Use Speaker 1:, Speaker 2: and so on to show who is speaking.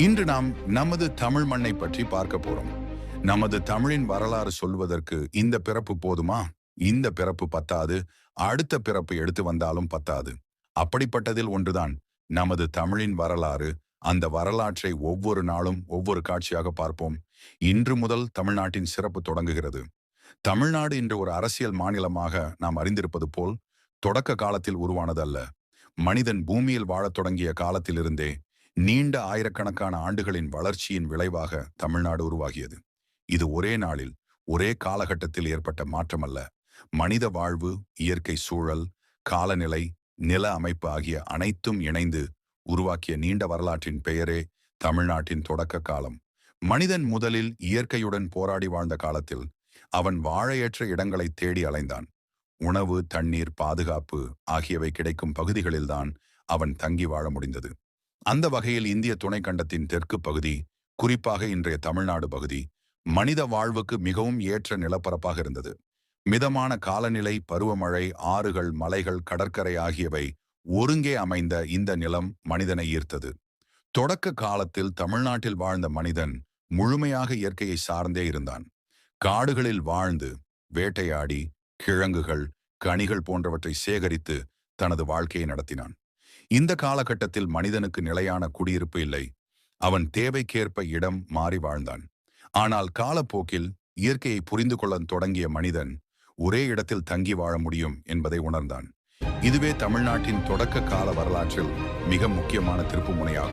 Speaker 1: இன்று நாம் நமது தமிழ் மண்ணை பற்றி பார்க்க போறோம். நமது தமிழின் வரலாறு சொல்வதற்கு இந்த பிறப்பு போதுமா? இந்த பிறப்பு பத்தாது. அடுத்த பிறப்பு எடுத்து வந்தாலும் பத்தாது. அப்படிப்பட்டதில் ஒன்றுதான் நமது தமிழின் வரலாறு. அந்த வரலாற்றை ஒவ்வொரு நாளும் ஒவ்வொரு காட்சியாக பார்ப்போம். இன்று முதல் தமிழ்நாட்டின் சிறப்பு தொடங்குகிறது. தமிழ்நாடு இன்று ஒரு அரசியல் மாநிலமாக நாம் அறிந்திருப்பது போல் தொடக்க காலத்தில் உருவானதல்ல. மனிதன் பூமியில் வாழத் தொடங்கிய காலத்திலிருந்தே நீண்ட ஆயிரக்கணக்கான ஆண்டுகளின் வளர்ச்சியின் விளைவாக தமிழ்நாடு உருவாகியது. இது ஒரே நாளில் ஒரே காலகட்டத்தில் ஏற்பட்ட மாற்றமல்ல. மனித வாழ்வு, இயற்கை சூழல், காலநிலை, நில அமைப்பு ஆகிய அனைத்தும் இணைந்து உருவாக்கிய நீண்ட வரலாற்றின் பெயரே தமிழ்நாட்டின் தொடக்க காலம். மனிதன் முதலில் இயற்கையுடன் போராடி வாழ்ந்த காலத்தில் அவன் வாழையற்ற இடங்களை தேடி அலைந்தான். உணவு, தண்ணீர், பாதுகாப்பு ஆகியவை கிடைக்கும் பகுதிகளில்தான் அவன் தங்கி வாழ முடிந்தது. அந்த வகையில் இந்திய துணைக்கண்டத்தின் தெற்கு பகுதி, குறிப்பாக இன்றைய தமிழ்நாடு பகுதி, மனித வாழ்வுக்கு மிகவும் ஏற்ற நிலப்பரப்பாக இருந்தது. மிதமான காலநிலை, பருவமழை, ஆறுகள், மலைகள், கடற்கரை ஆகியவை ஒருங்கே அமைந்த இந்த நிலம் மனிதனை ஈர்த்தது. தொடக்க காலத்தில் தமிழ்நாட்டில் வாழ்ந்த மனிதன் முழுமையாக இயற்கையை சார்ந்தே இருந்தான். காடுகளில் வாழ்ந்து வேட்டையாடி கிழங்குகள், கனிகள் போன்றவற்றை சேகரித்து தனது வாழ்க்கையை நடத்தினான். இந்த காலகட்டத்தில் மனிதனுக்கு நிலையான குடியிருப்பு இல்லை. அவன் தேவைக்கேற்ப இடம் மாறி வாழ்ந்தான். ஆனால் காலப்போக்கில் இயற்கையை புரிந்து கொள்ள தொடங்கிய மனிதன் ஒரே இடத்தில் தங்கி வாழ முடியும் என்பதை உணர்ந்தான். இதுவே தமிழ்நாட்டின் தொடக்க கால வரலாற்றில் மிக முக்கியமான திருப்புமுனையாகும்.